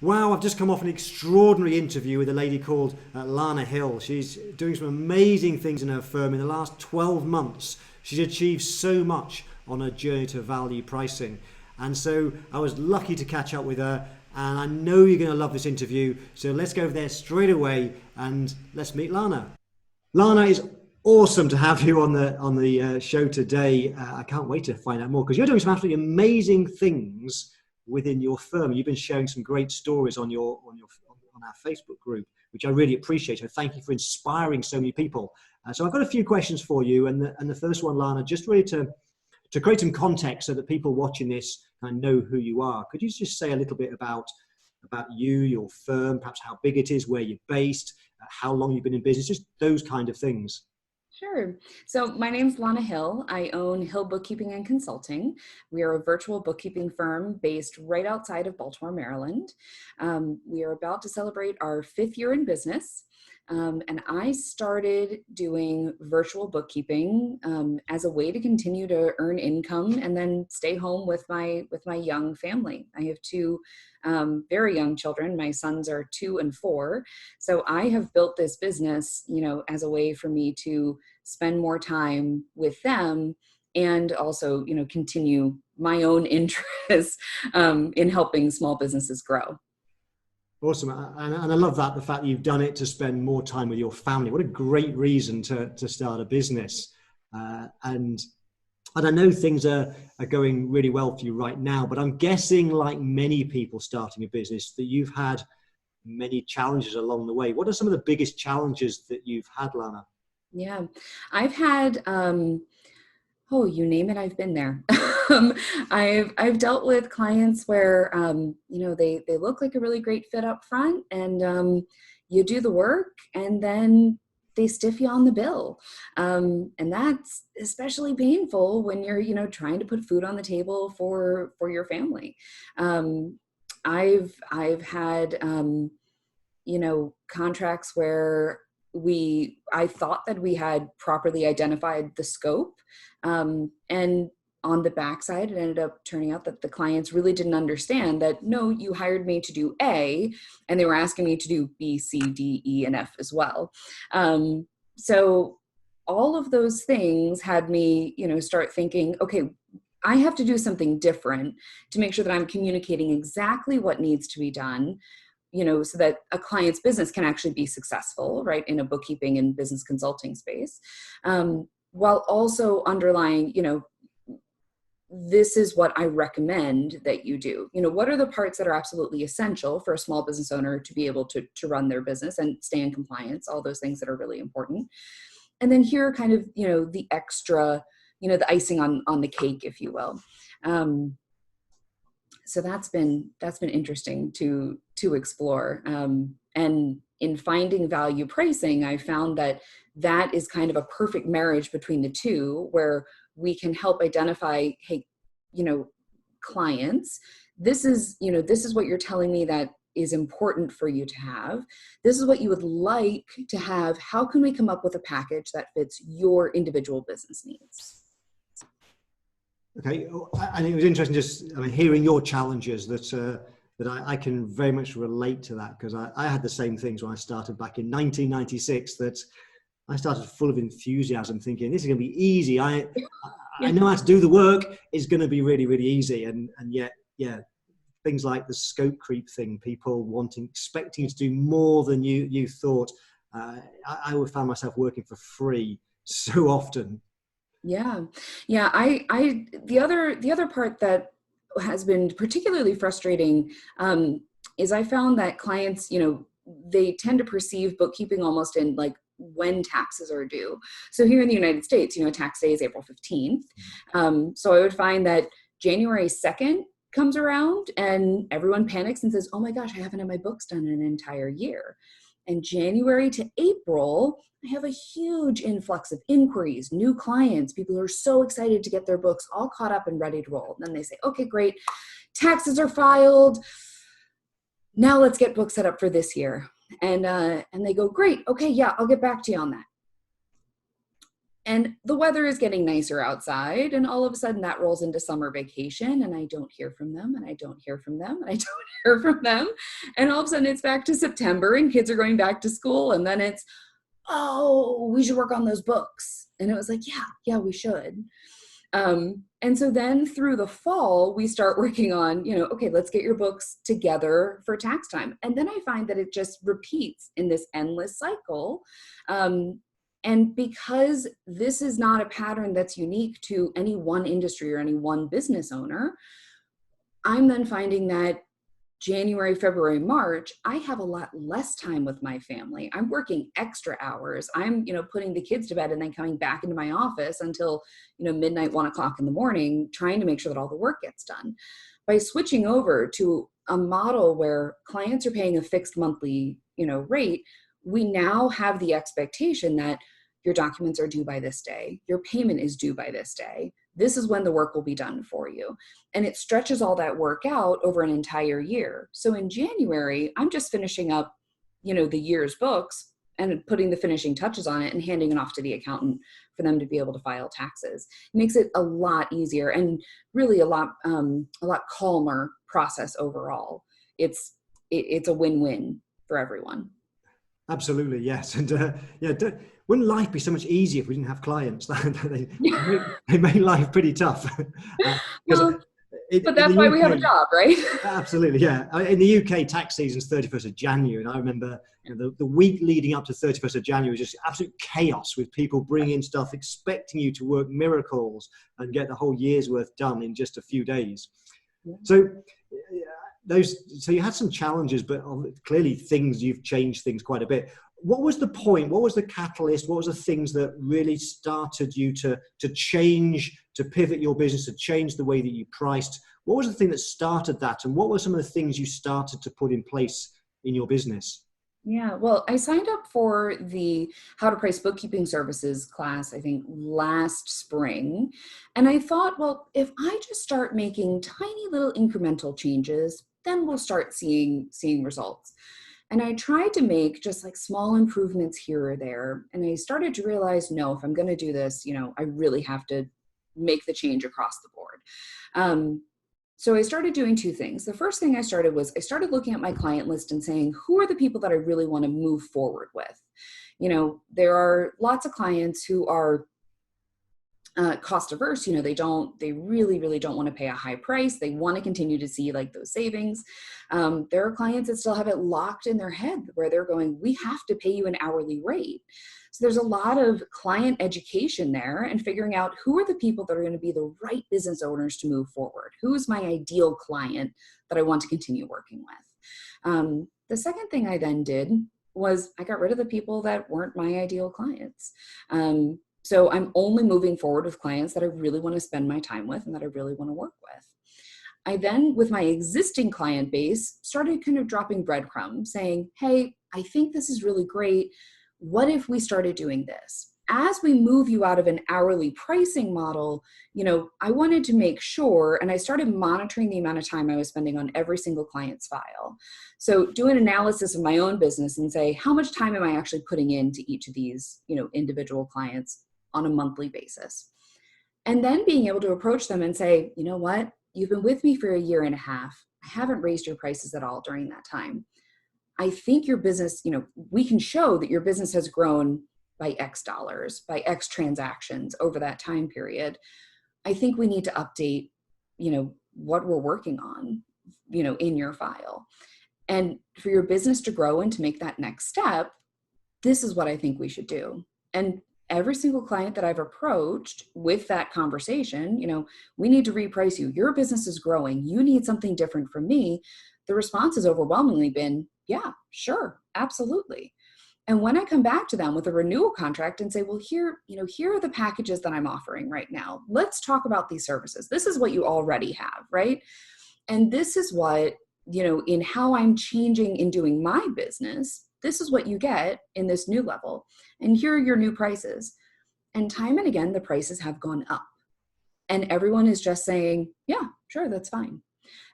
Wow, I've just come off an extraordinary interview with a lady called Lana Hill. She's doing some amazing things in her firm. In the last 12 months, she's achieved so much on her journey to value pricing. And so I was lucky to catch up with her, and I know you're going to love this interview. So let's go over there straight away and let's meet Lana. Lana, it's awesome to have you on the show today. I can't wait to find out more because you're doing some absolutely amazing things within your firm. You've been sharing some great stories on our Facebook group, which I really appreciate. So thank you for inspiring so many people. So I've got a few questions for you, and the first one, Lana, just really to create some context so that people watching this kind of know who you are. Could you just say a little bit about you, your firm, perhaps how big it is, where you're based, how long you've been in business, just those kind of things? Sure. So my name's Lana Hill. I own Hill Bookkeeping and Consulting. We are a virtual bookkeeping firm based right outside of Baltimore, Maryland. We are about to celebrate our 5th year in business. And I started doing virtual bookkeeping as a way to continue to earn income and then stay home with my young family. I have 2 very young children. My sons are 2 and 4. So I have built this business, as a way for me to spend more time with them and also, continue my own interests in helping small businesses grow. Awesome. And I love the fact that you've done it to spend more time with your family. What a great reason to start a business. And I know things are going really well for you right now, but I'm guessing, like many people starting a business, that you've had many challenges along the way. What are some of the biggest challenges that you've had, Lana? Yeah, I've had, you name it, I've been there. I've dealt with clients where, they look like a really great fit up front, and you do the work and then they stiff you on the bill. And that's especially painful when you're, trying to put food on the table for your family. I've had, contracts where I thought that we had properly identified the scope. And on the backside, it ended up turning out that the clients really didn't understand that, no, you hired me to do A, and they were asking me to do B, C, D, E, and F as well. So all of those things had me, start thinking, okay, I have to do something different to make sure that I'm communicating exactly what needs to be done, so that a client's business can actually be successful, right, in a bookkeeping and business consulting space, while also underlying, this is what I recommend that you do. What are the parts that are absolutely essential for a small business owner to be able to run their business and stay in compliance, all those things that are really important. And then here kind of, the extra, the icing on the cake, if you will. So that's been interesting to explore. And in finding value pricing, I found that is kind of a perfect marriage between the two, where we can help identify, hey, clients, this is what you're telling me that is important for you to have. This is what you would like to have. How can we come up with a package that fits your individual business needs? Okay, I think it was interesting hearing your challenges that I can very much relate to that, because I had the same things when I started back in 1996, that I started full of enthusiasm thinking this is going to be easy. I know how to do the work. It's going to be really, really easy. And yet, yeah, things like the scope creep thing, people expecting you to do more than you thought. I would find myself working for free so often. Yeah. The other part that has been particularly frustrating is I found that clients, they tend to perceive bookkeeping almost in like when taxes are due. So here in the United States, tax day is April 15th. So I would find that January 2nd comes around and everyone panics and says, oh my gosh, I haven't had my books done in an entire year. And January to April, I have a huge influx of inquiries, new clients, people who are so excited to get their books all caught up and ready to roll. And then they say, okay, great, taxes are filed. Now let's get books set up for this year. And they go, great, okay, yeah, I'll get back to you on that. And the weather is getting nicer outside, and all of a sudden that rolls into summer vacation, and I don't hear from them, and I don't hear from them, and I don't hear from them. And all of a sudden it's back to September and kids are going back to school, and then it's, oh, we should work on those books. And it was like, yeah, we should. And so then through the fall, we start working on, okay, let's get your books together for tax time. And then I find that it just repeats in this endless cycle. And because this is not a pattern that's unique to any one industry or any one business owner, I'm then finding that January, February, March, I have a lot less time with my family. I'm working extra hours. I'm, putting the kids to bed and then coming back into my office until, midnight, 1:00 in the morning, trying to make sure that all the work gets done. By switching over to a model where clients are paying a fixed monthly, rate, we now have the expectation that your documents are due by this day. Your payment is due by this day. This is when the work will be done for you. And it stretches all that work out over an entire year. So in January, I'm just finishing up, the year's books and putting the finishing touches on it and handing it off to the accountant for them to be able to file taxes. It makes it a lot easier and really a lot calmer process overall. It's a win-win for everyone. Absolutely, yes. And wouldn't life be so much easier if we didn't have clients? They make life pretty tough. But that's why we have a job, right? Absolutely, yeah. In the UK, tax season is 31st of January. And I remember the week leading up to 31st of January was just absolute chaos with people bringing stuff, expecting you to work miracles and get the whole year's worth done in just a few days. Yeah. So you had some challenges, but clearly you've changed things quite a bit. What was the point? What was the catalyst? What was the things that really started you to change, to pivot your business, to change the way that you priced? What was the thing that started that? And what were some of the things you started to put in place in your business? Yeah, well, I signed up for the How to Price Bookkeeping Services class, I think last spring. And I thought, well, if I just start making tiny little incremental changes, then we'll start seeing results. And I tried to make just like small improvements here or there. And I started to realize, no, if I'm going to do this, I really have to make the change across the board. So I started doing two things. The first thing I started looking at my client list and saying, who are the people that I really want to move forward with? There are lots of clients who are cost averse. They really, really don't want to pay a high price. They want to continue to see like those savings. There are clients that still have it locked in their head where they're going, we have to pay you an hourly rate. So there's a lot of client education there and figuring out who are the people that are going to be the right business owners to move forward. Who is my ideal client that I want to continue working with? The second thing I then did was I got rid of the people that weren't my ideal clients. So I'm only moving forward with clients that I really want to spend my time with and that I really want to work with. I then, with my existing client base, started kind of dropping breadcrumbs saying, hey, I think this is really great. What if we started doing this? As we move you out of an hourly pricing model, I wanted to make sure, and I started monitoring the amount of time I was spending on every single client's file. So do an analysis of my own business and say, how much time am I actually putting into each of these, individual clients on a monthly basis? And then being able to approach them and say, you know what, you've been with me for a year and a half. I haven't raised your prices at all during that time. I think your business, we can show that your business has grown by X dollars, by X transactions over that time period. I think we need to update, what we're working on, in your file. And for your business to grow and to make that next step, this is what I think we should do. And every single client that I've approached with that conversation, we need to reprice you. Your business is growing. You need something different from me. The response has overwhelmingly been, yeah, sure, absolutely. And when I come back to them with a renewal contract and say, well, here are the packages that I'm offering right now. Let's talk about these services. This is what you already have, right? And this is what, in how I'm changing in doing my business, this is what you get in this new level. And here are your new prices. And time and again, the prices have gone up. And everyone is just saying, yeah, sure, that's fine.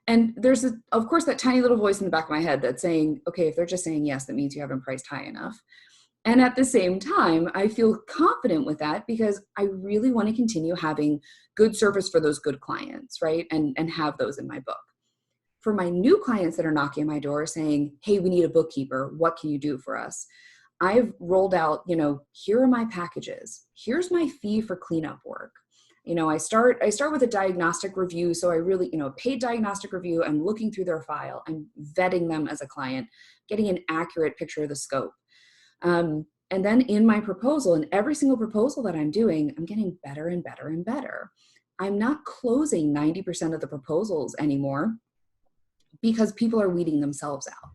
And there's, of course, that tiny little voice in the back of my head that's saying, okay, if they're just saying yes, that means you haven't priced high enough. And at the same time, I feel confident with that because I really want to continue having good service for those good clients, right? And have those in my book. For my new clients that are knocking on my door saying, hey, we need a bookkeeper. What can you do for us? I've rolled out, here are my packages. Here's my fee for cleanup work. I start with a diagnostic review. So I really, paid diagnostic review. I'm looking through their file. I'm vetting them as a client, getting an accurate picture of the scope. And then in my proposal, in every single proposal that I'm doing, I'm getting better and better and better. I'm not closing 90% of the proposals anymore because people are weeding themselves out.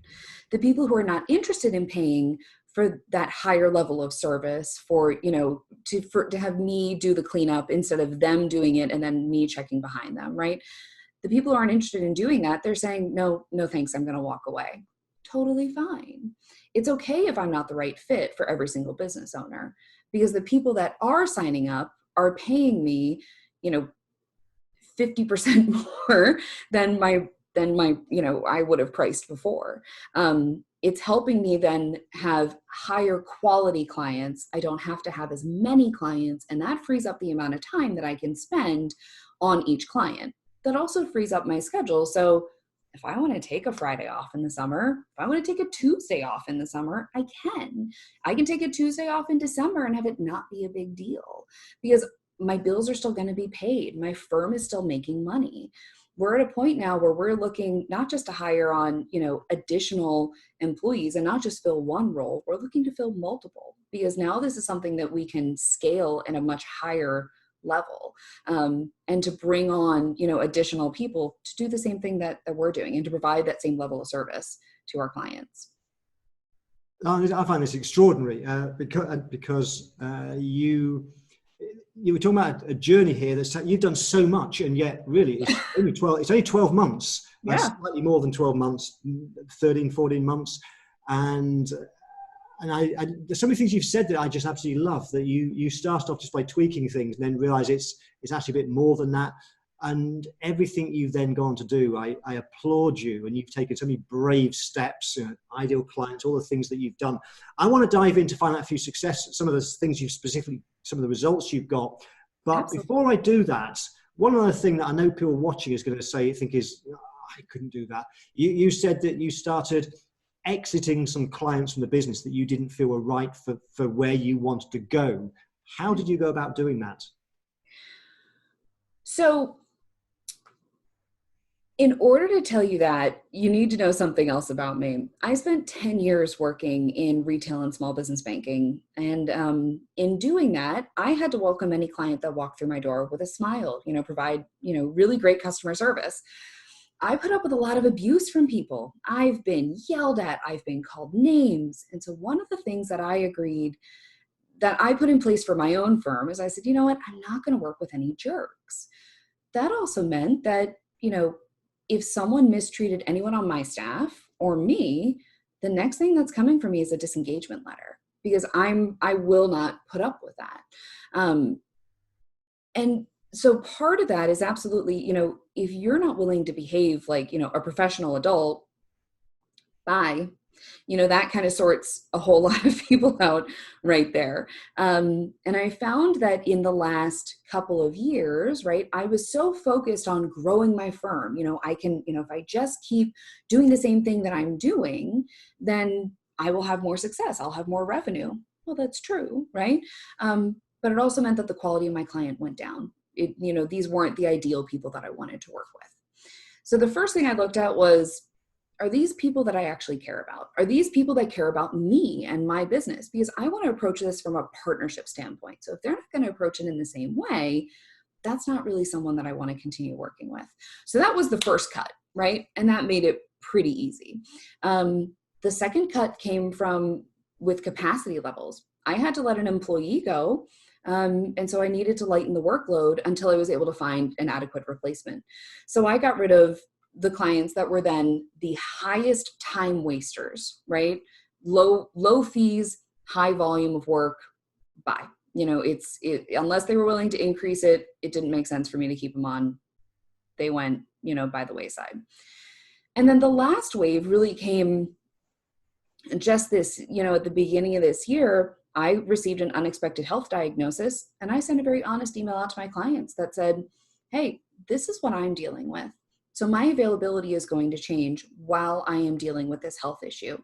The people who are not interested in paying for that higher level of service to have me do the cleanup instead of them doing it and then me checking behind them, right? The people who aren't interested in doing that, they're saying, no, thanks, I'm going to walk away. Totally fine. It's okay if I'm not the right fit for every single business owner, because the people that are signing up are paying me, 50% more than I would have priced before. It's helping me then have higher quality clients. I don't have to have as many clients, and that frees up the amount of time that I can spend on each client. That also frees up my schedule. So if I want to take a Friday off in the summer, if I want to take a Tuesday off in the summer, I can. I can take a Tuesday off in December and have it not be a big deal because my bills are still going to be paid. My firm is still making money. We're at a point now where we're looking not just to hire on, additional employees and not just fill one role, we're looking to fill multiple, because now this is something that we can scale in a much higher level, and to bring on, additional people to do the same thing that we're doing and to provide that same level of service to our clients. I find this extraordinary because you were talking about a journey here that's you've done so much, and yet really it's only 12 months. Yeah. Slightly more than 12 months, 13, 14 months. And there's so many things you've said that I just absolutely love, that you started off just by tweaking things and then realize it's actually a bit more than that. And everything you've then gone to do, I applaud you, and you've taken so many brave steps, ideal clients, all the things that you've done. I want to dive in to find out a few some of the things you've specifically, some of the results you've got. But Absolutely. Before I do that, one other thing that I know people watching is going to think is, I couldn't do that. You said that you started exiting some clients from the business that you didn't feel were right for where you wanted to go. How did you go about doing that? So in order to tell you that, you need to know something else about me. I spent 10 years working in retail and small business banking. And in doing that, I had to welcome any client that walked through my door with a smile, provide, really great customer service. I put up with a lot of abuse from people. I've been yelled at, I've been called names. And so one of the things that I agreed that I put in place for my own firm is I said, you know what, I'm not going to work with any jerks. That also meant that, if someone mistreated anyone on my staff or me, the next thing that's coming for me is a disengagement letter, because I will not put up with that. And so part of that is absolutely, if you're not willing to behave like, a professional adult, bye. That kind of sorts a whole lot of people out right there. And I found that in the last couple of years, right, I was so focused on growing my firm. I can, if I just keep doing the same thing that I'm doing, then I will have more success. I'll have more revenue. Well, that's true, right? But it also meant that the quality of my client went down. These weren't the ideal people that I wanted to work with. So the first thing I looked at was, are these people that I actually care about? Are these people that care about me and my business? Because I want to approach this from a partnership standpoint. So if they're not going to approach it in the same way, that's not really someone that I want to continue working with. So that was the first cut, right? And that made it pretty easy. The second cut came with capacity levels. I had to let an employee go. And so I needed to lighten the workload until I was able to find an adequate replacement. So I got rid of the clients that were then the highest time wasters, right? Low fees, high volume of work. Bye. Unless they were willing to increase it, it didn't make sense for me to keep them on. They went, by the wayside. And then the last wave really came just this, at the beginning of this year, I received an unexpected health diagnosis, and I sent a very honest email out to my clients that said, hey, this is what I'm dealing with. So my availability is going to change while I am dealing with this health issue.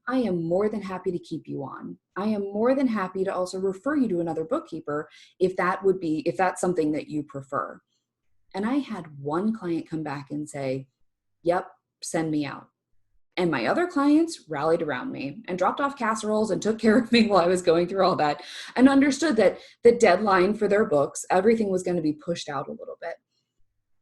I am more than happy to keep you on. I am more than happy to also refer you to another bookkeeper if that's something that you prefer. And I had one client come back and say, yep, send me out. And my other clients rallied around me and dropped off casseroles and took care of me while I was going through all that, and understood that the deadline for their books, everything was going to be pushed out a little bit.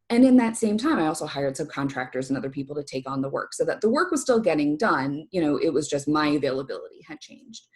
And in that same time, I also hired subcontractors and other people to take on the work so that the work was still getting done. It was just my availability had changed.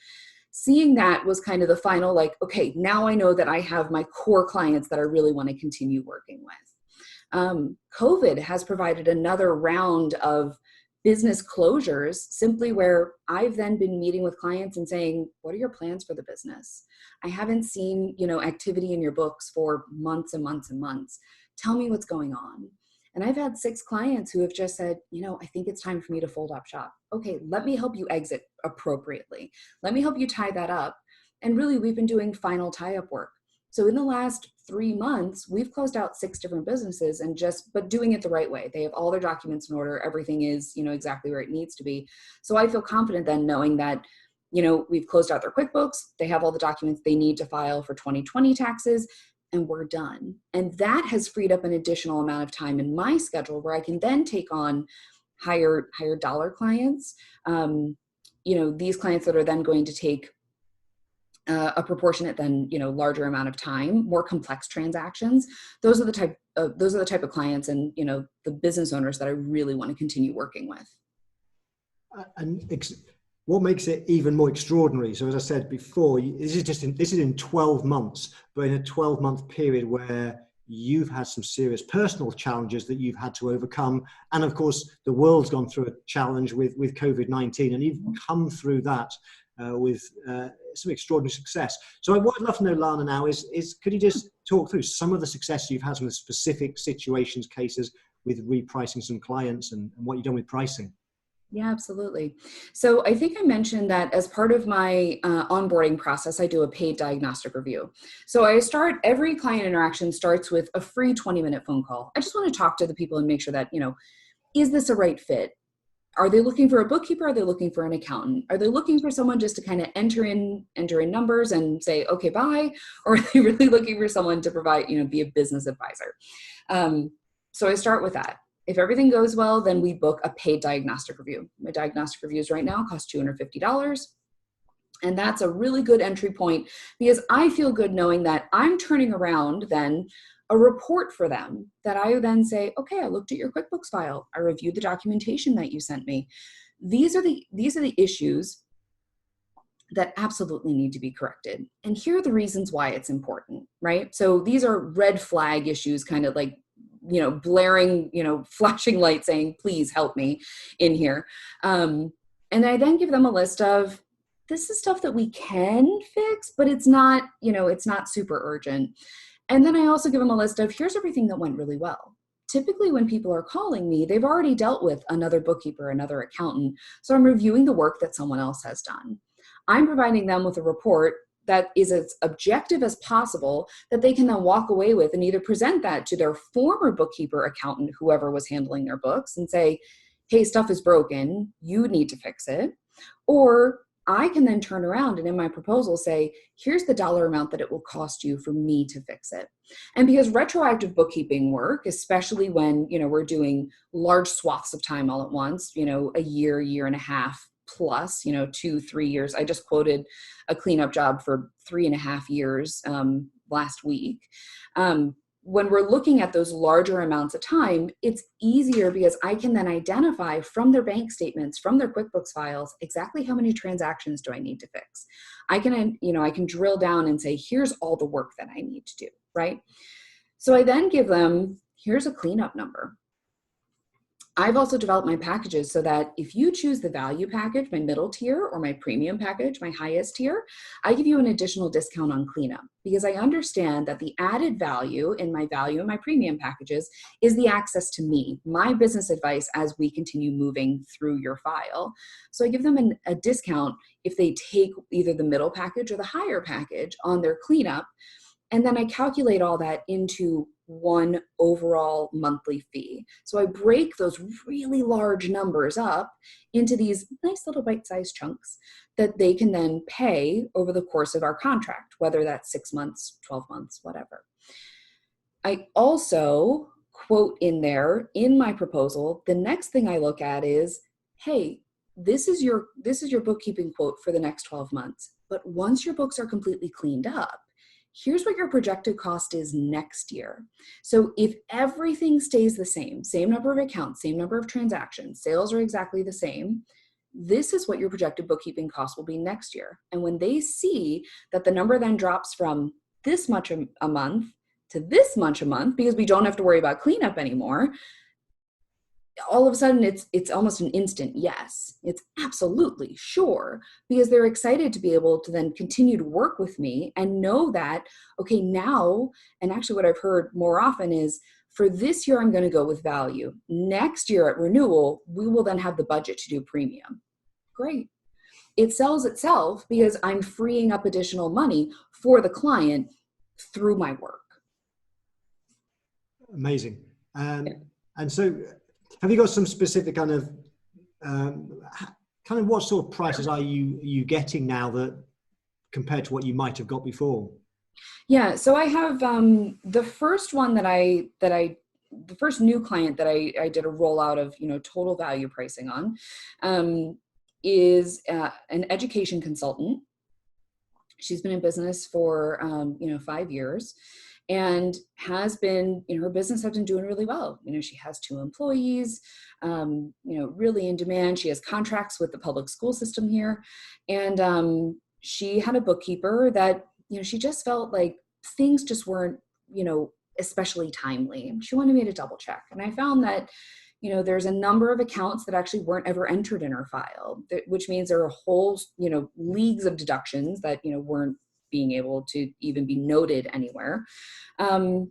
Seeing that was kind of the final, like, okay, now I know that I have my core clients that I really want to continue working with. COVID has provided another round of business closures, simply where I've then been meeting with clients and saying, what are your plans for the business? I haven't seen, activity in your books for months and months and months. Tell me what's going on. And I've had 6 clients who have just said, I think it's time for me to fold up shop. Okay, let me help you exit appropriately. Let me help you tie that up. And really, we've been doing final tie-up work. So in the last 3 months, we've closed out 6 different businesses, but doing it the right way. They have all their documents in order. Everything is, exactly where it needs to be. So I feel confident then knowing that, we've closed out their QuickBooks. They have all the documents they need to file for 2020 taxes, and we're done. And that has freed up an additional amount of time in my schedule where I can then take on higher dollar clients. These clients that are then going to take a proportionate then, larger amount of time, more complex transactions. Those are the type of clients and, the business owners that I really want to continue working with. What makes it even more extraordinary? So as I said before, this is in 12 months, but in a 12-month period where you've had some serious personal challenges that you've had to overcome. And of course, the world's gone through a challenge with COVID-19, and you've come through that with some extraordinary success. So what I'd love to know, Lana, now is could you just talk through some of the success you've had, some of the specific situations, cases with repricing some clients and what you've done with pricing? Yeah, absolutely. So I think I mentioned that as part of my onboarding process, I do a paid diagnostic review. So every client interaction starts with a free 20-minute phone call. I just want to talk to the people and make sure that, is this a right fit? Are they looking for a bookkeeper? Are they looking for an accountant? Are they looking for someone just to kind of enter in numbers and say, okay, bye? Or are they really looking for someone to provide, be a business advisor? So I start with that. If everything goes well, then we book a paid diagnostic review. My diagnostic reviews right now cost $250. And that's a really good entry point because I feel good knowing that I'm turning around then a report for them that I then say, okay, I looked at your QuickBooks file. I reviewed the documentation that you sent me. These are the issues that absolutely need to be corrected. And here are the reasons why it's important, right? So these are red flag issues, kind of like, blaring, flashing light saying, please help me in here. And I then give them a list of, this is stuff that we can fix, but it's not, it's not super urgent. And then I also give them a list of, here's everything that went really well. Typically when people are calling me, they've already dealt with another bookkeeper, another accountant. So I'm reviewing the work that someone else has done. I'm providing them with a report that is as objective as possible that they can then walk away with and either present that to their former bookkeeper, accountant, whoever was handling their books, and say, hey, stuff is broken, you need to fix it. Or I can then turn around and in my proposal say, here's the dollar amount that it will cost you for me to fix it. And because retroactive bookkeeping work, especially when, we're doing large swaths of time all at once, a year and a half plus, 2-3 years. I just quoted a cleanup job for 3.5 years last week. When we're looking at those larger amounts of time, it's easier because I can then identify from their bank statements, from their QuickBooks files, exactly how many transactions do I need to fix. I can drill down and say, here's all the work that I need to do, right? So I then give them, here's a cleanup number. I've also developed my packages so that if you choose the value package, my middle tier, or my premium package, my highest tier, I give you an additional discount on cleanup, because I understand that the added value in my value and my premium packages is the access to me, my business advice as we continue moving through your file. So I give them a discount if they take either the middle package or the higher package on their cleanup. And then I calculate all that into one overall monthly fee. So I break those really large numbers up into these nice little bite-sized chunks that they can then pay over the course of our contract, whether that's 6 months, 12 months, whatever. I also quote in there in my proposal, the next thing I look at is, hey, this is your bookkeeping quote for the next 12 months. But once your books are completely cleaned up, here's what your projected cost is next year. So if everything stays the same number of accounts, same number of transactions, sales are exactly the same, this is what your projected bookkeeping cost will be next year. And when they see that the number then drops from this much a month to this much a month, because we don't have to worry about cleanup anymore, all of a sudden it's almost an instant yes. It's absolutely sure, because they're excited to be able to then continue to work with me and know that, okay, now, and actually what I've heard more often is, for this year, I'm going to go with value. Next year at renewal, we will then have the budget to do premium. Great. It sells itself because I'm freeing up additional money for the client through my work. Amazing. And so, have you got some specific kind of what sort of prices are you getting now that compared to what you might have got before? Yeah, so I have the first one the first new client that I did a rollout of total value pricing on is an education consultant. She's been in business for 5 years. And has been, her business has been doing really well. She has 2 employees, really in demand. She has contracts with the public school system here. And she had a bookkeeper that, she just felt like things just weren't, especially timely. She wanted me to double check. And I found that, there's a number of accounts that actually weren't ever entered in her file, which means there are whole, leagues of deductions that, weren't being able to even be noted anywhere. And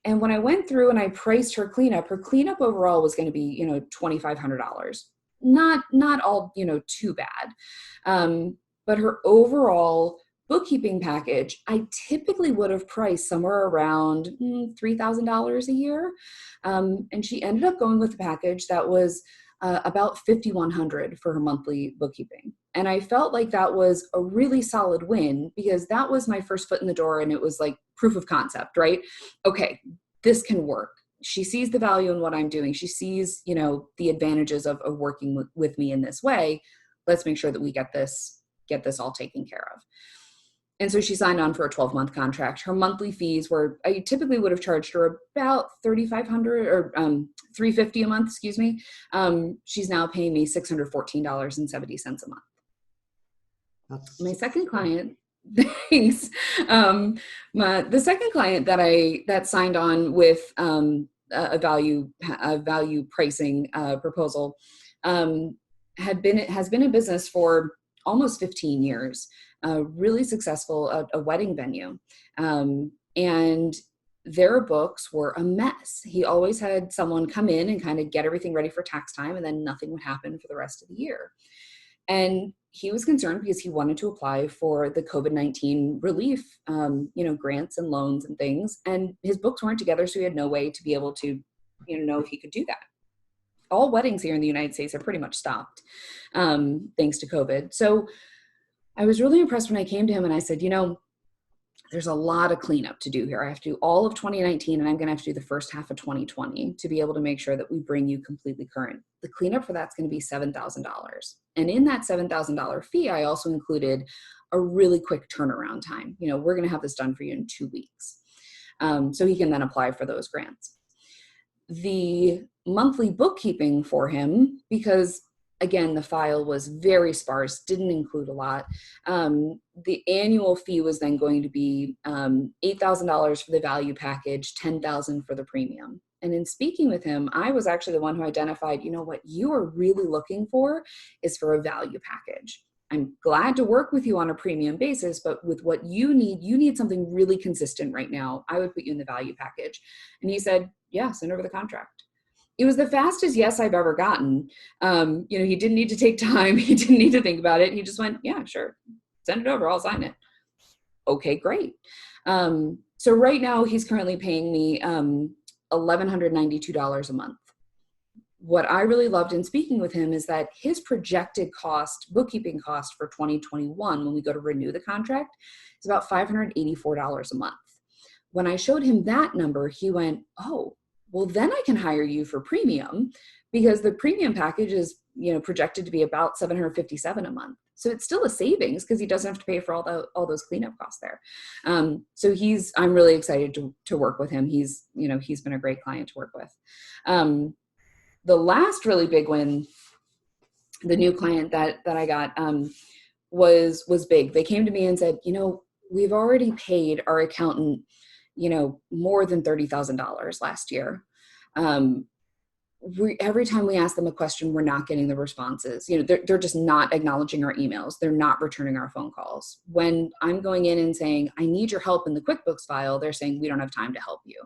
when I went through and I priced her cleanup overall was going to be, $2,500. Not all, too bad. But her overall bookkeeping package, I typically would have priced somewhere around $3,000 a year. And she ended up going with a package that was about $5,100 for her monthly bookkeeping. And I felt like that was a really solid win, because that was my first foot in the door, and it was like proof of concept, right? Okay, this can work. She sees the value in what I'm doing. She sees, the advantages of working with me in this way. Let's make sure that we get this all taken care of. And so she signed on for a 12-month contract. Her monthly fees were, I typically would have charged her about $3,500 or $350 a month, excuse me. She's now paying me $614.70 a month. My second client, thanks. The second client that signed on with a value pricing proposal has been in business for almost 15 years. Really successful, a wedding venue. And their books were a mess. He always had someone come in and kind of get everything ready for tax time, and then nothing would happen for the rest of the year. And he was concerned because he wanted to apply for the COVID-19 relief, grants and loans and things. And his books weren't together, so he had no way to be able to, know if he could do that. All weddings here in the United States are pretty much stopped, thanks to COVID. So I was really impressed when I came to him and I said, there's a lot of cleanup to do here. I have to do all of 2019, and I'm going to have to do the first half of 2020 to be able to make sure that we bring you completely current. The cleanup for that's going to be $7,000. And in that $7,000 fee, I also included a really quick turnaround time. We're going to have this done for you in 2 weeks. So he can then apply for those grants. The monthly bookkeeping for him, because again, the file was very sparse, didn't include a lot. The annual fee was then going to be $8,000 for the value package, $10,000 for the premium. And in speaking with him, I was actually the one who identified, what you are really looking for is for a value package. I'm glad to work with you on a premium basis, but with what you need something really consistent right now. I would put you in the value package. And he said, yeah, send over the contract. It was the fastest yes I've ever gotten. He didn't need to take time. He didn't need to think about it. He just went, yeah, sure. Send it over. I'll sign it. Okay, great. So right now he's currently paying me $1,192 a month. What I really loved in speaking with him is that his projected bookkeeping cost for 2021, when we go to renew the contract, is about $584 a month. When I showed him that number, he went, oh, well, then I can hire you for premium, because the premium package is, projected to be about $757 a month. So it's still a savings because he doesn't have to pay for all those cleanup costs there. So I'm really excited to work with him. He's been a great client to work with. The last really big win, the new client that I got, was big. They came to me and said, we've already paid our accountant, more than $30,000 last year. Every time we ask them a question, we're not getting the responses. They're just not acknowledging our emails. They're not returning our phone calls. When I'm going in and saying, I need your help in the QuickBooks file, they're saying, we don't have time to help you.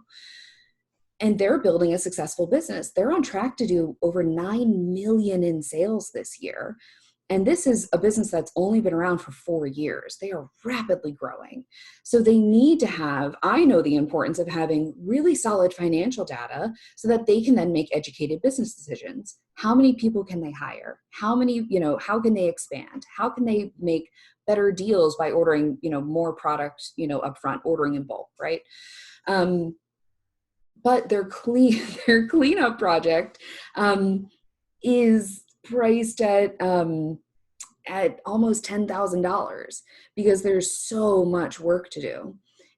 And they're building a successful business. They're on track to do over 9 million in sales this year. And this is a business that's only been around for 4 years. They are rapidly growing. So they need to I know the importance of having really solid financial data so that they can then make educated business decisions. How many people can they hire? How can they expand? How can they make better deals by ordering, more product, upfront, ordering in bulk, right? But their cleanup project is priced at almost $10,000 because there's so much work to do.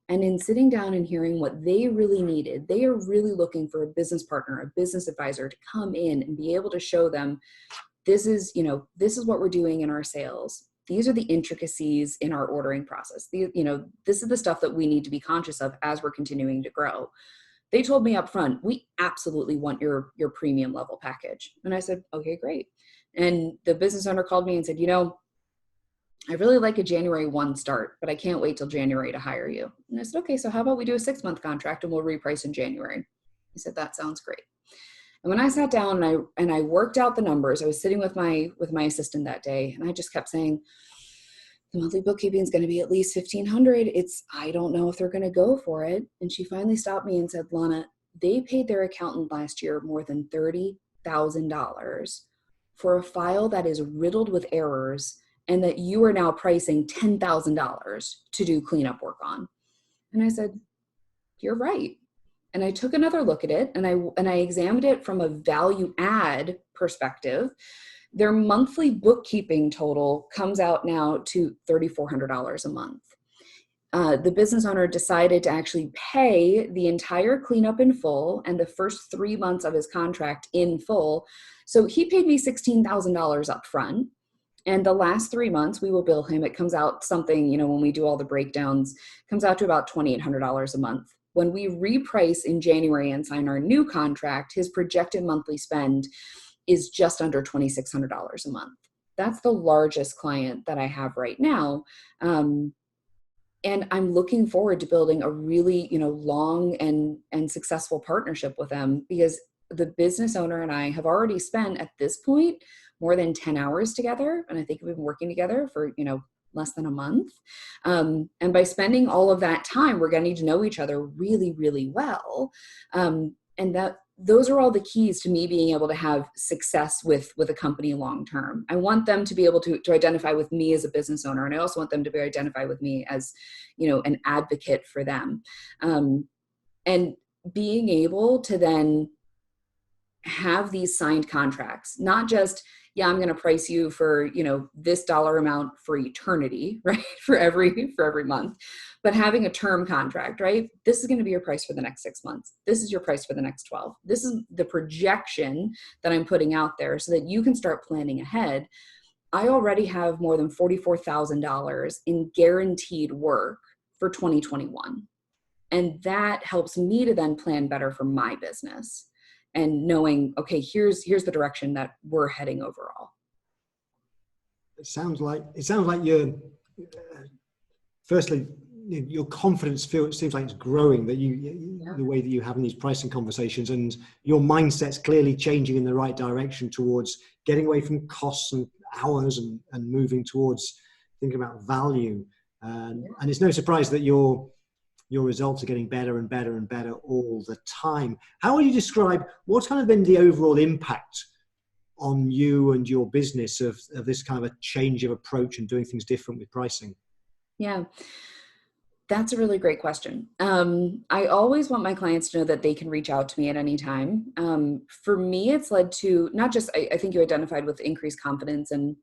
And in sitting down and hearing what they really needed, they are really looking for a business partner, a business advisor to come in and be able to show them, this is what we're doing in our sales. These are the intricacies in our ordering process. This is the stuff that we need to be conscious of as we're continuing to grow. They told me up front, we absolutely want your premium level package. And I said, okay, great. And the business owner called me and said, I really like a January 1 start, but I can't wait till January to hire you. And I said, okay, so how about we do a 6-month contract and we'll reprice in January? He said, that sounds great. And when I sat down and I worked out the numbers, I was sitting with my assistant that day, and I just kept saying, the monthly bookkeeping is going to be at least $1,500. I don't know if they're going to go for it. And she finally stopped me and said, Lana, they paid their accountant last year more than $30,000 for a file that is riddled with errors and that you are now pricing $10,000 to do cleanup work on. And I said, you're right. And I took another look at it and I examined it from a value add perspective. Their monthly bookkeeping total comes out now to $3,400 a month. The business owner decided to actually pay the entire cleanup in full and the first 3 months of his contract in full. So he paid me $16,000 up front. And the last 3 months we will bill him. It comes out something, when we do all the breakdowns, comes out to about $2,800 a month. When we reprice in January and sign our new contract, his projected monthly spend is just under $2,600 a month. That's the largest client that I have right now. And I'm looking forward to building a really, long and successful partnership with them, because the business owner and I have already spent at this point more than 10 hours together. And I think we've been working together for, less than a month. And by spending all of that time, we're getting to know each other really, really well. And those are all the keys to me being able to have success with a company long term. I want them to be able to identify with me as a business owner. And I also want them to identify with me as, an advocate for them. And being able to then have these signed contracts, not just, I'm going to price you for, this dollar amount for eternity, right? For every month, but having a term contract, right? This is going to be your price for the next 6 months. This is your price for the next 12. This is the projection that I'm putting out there so that you can start planning ahead. I already have more than $44,000 in guaranteed work for 2021. And that helps me to then plan better for my business and knowing, okay, here's the direction that we're heading overall. It sounds like you're firstly, your confidence seems like it's growing, that the way that you have in these pricing conversations, and your mindset's clearly changing in the right direction towards getting away from costs and hours and moving towards thinking about value. And it's no surprise that your results are getting better and better and better all the time. How would you describe what's kind of been the overall impact on you and your business of this kind of a change of approach and doing things different with pricing? Yeah, that's a really great question. I always want my clients to know that they can reach out to me at any time. For me, it's led to not just, I think you identified with increased confidence and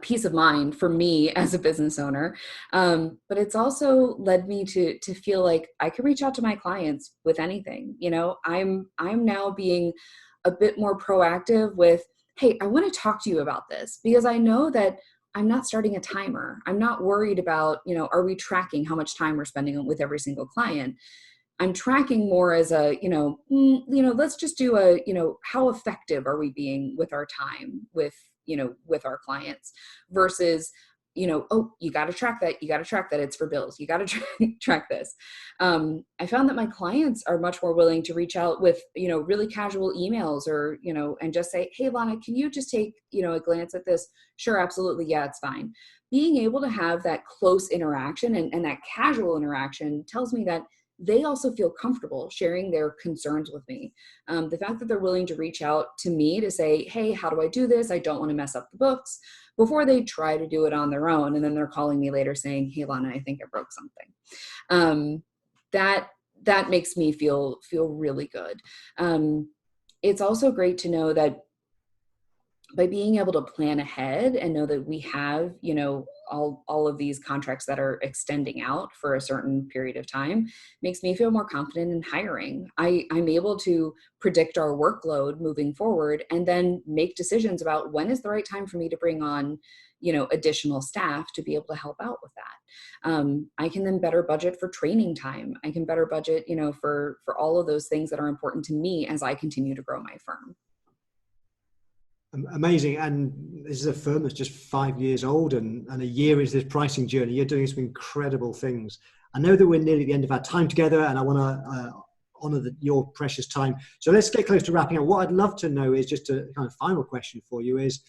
peace of mind for me as a business owner. But it's also led me to feel like I can reach out to my clients with anything. I'm now being a bit more proactive with, hey, I want to talk to you about this, because I know that I'm not starting a timer. I'm not worried about, are we tracking how much time we're spending with every single client? I'm tracking more as a, let's just do a, how effective are we being with our time with our clients versus, oh, you got to track that. You got to track that it's for bills. You got to track this. I found that my clients are much more willing to reach out with, really casual emails or, and just say, hey, Lana, can you just take, a glance at this? Sure. Absolutely. Yeah, it's fine. Being able to have that close interaction and that casual interaction tells me that they also feel comfortable sharing their concerns with me. The fact that they're willing to reach out to me to say, hey, how do I do this? I don't want to mess up the books, before they try to do it on their own. And then they're calling me later saying, hey, Lana, I think I broke something. That makes me feel really good. It's also great to know that by being able to plan ahead and know that we have, all of these contracts that are extending out for a certain period of time, makes me feel more confident in hiring. I'm able to predict our workload moving forward and then make decisions about when is the right time for me to bring on, additional staff to be able to help out with that. I can then better budget for training time. I can better budget, for all of those things that are important to me as I continue to grow my firm. Amazing. And this is a firm that's just 5 years old and a year into this pricing journey. You're doing some incredible things. I know that we're nearly at the end of our time together, and I want to honor your precious time. So let's get close to wrapping up. What I'd love to know is just a kind of final question for you is,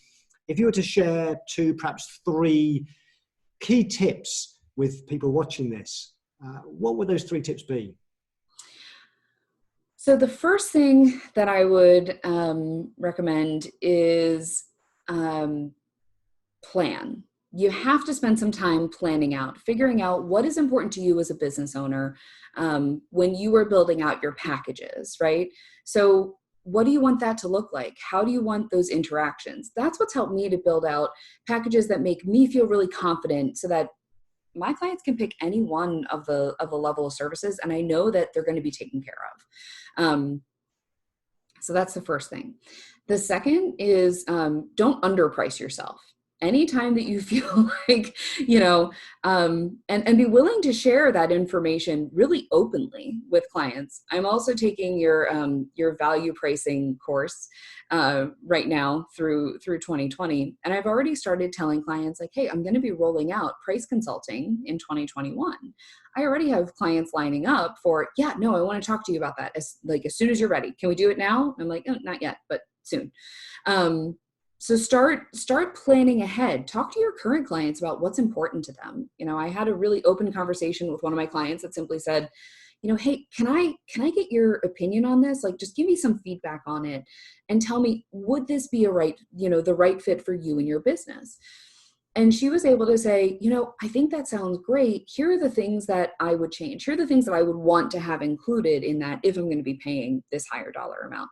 if you were to share 2, perhaps 3 key tips with people watching this, what would those 3 tips be? So the first thing that I would recommend is plan. You have to spend some time planning out, figuring out what is important to you as a business owner when you are building out your packages, right? So what do you want that to look like? How do you want those interactions? That's what's helped me to build out packages that make me feel really confident so that my clients can pick any one of the level of services, and I know that they're going to be taken care of. So that's the first thing. The second is don't underprice yourself. Anytime that you feel like, and be willing to share that information really openly with clients. I'm also taking your value pricing course right now through 2020. And I've already started telling clients like, hey, I'm going to be rolling out price consulting in 2021. I already have clients lining up for, I want to talk to you about that as soon as you're ready. Can we do it now? I'm like, oh, not yet, but soon. So start planning ahead. Talk to your current clients about what's important to them. I had a really open conversation with one of my clients that simply said, hey, can I get your opinion on this? Just give me some feedback on it and tell me, would this be the right fit for you and your business? And she was able to say, I think that sounds great. Here are the things that I would change. Here are the things that I would want to have included in that if I'm going to be paying this higher dollar amount.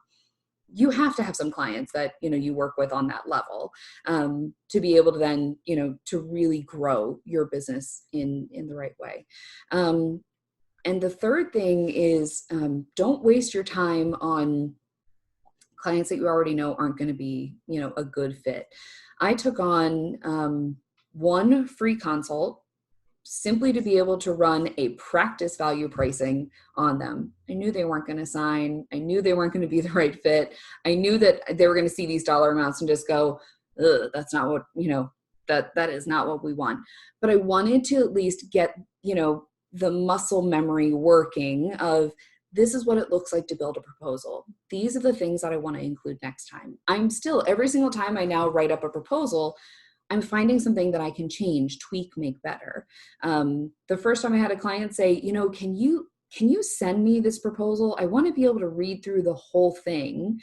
You have to have some clients that, you work with on that level to be able to then, to really grow your business in the right way. And the third thing is don't waste your time on clients that you already know aren't going to be, a good fit. I took on one free consult simply to be able to run a practice value pricing on them. I knew they weren't going to sign. I knew they weren't going to be the right fit. I knew that they were going to see these dollar amounts and just go, ugh, that's not what, that is not what we want. But I wanted to at least get, the muscle memory working of, this is what it looks like to build a proposal. These are the things that I want to include next time. I'm still, every single time I now write up a proposal, I'm finding something that I can change, tweak, make better. The first time I had a client say, can you send me this proposal? I want to be able to read through the whole thing.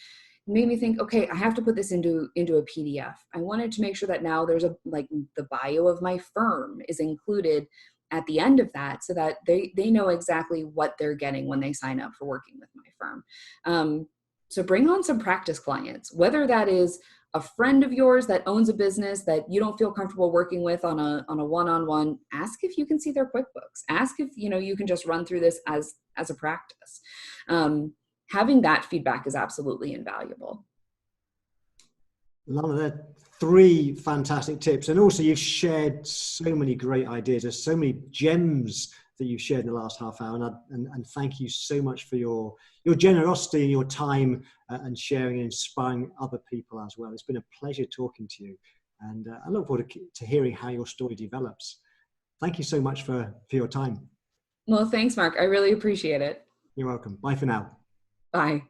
It made me think, okay, I have to put this into a PDF. I wanted to make sure that now there's the bio of my firm is included at the end of that, so that they know exactly what they're getting when they sign up for working with my firm. So bring on some practice clients, whether that is a friend of yours that owns a business that you don't feel comfortable working with on a one-on-one. Ask if you can see their QuickBooks. Ask if you can just run through this as a practice. Having that feedback is absolutely invaluable. Lana, there are 3 fantastic tips, and also you've shared so many great ideas. There's so many gems that you've shared in the last half hour, and thank you so much for your generosity and your time and sharing and inspiring other people as well. It's been a pleasure talking to you, and I look forward to hearing how your story develops. Thank you so much for your time. Well, thanks, Mark. I really appreciate it. You're welcome. Bye for now. Bye.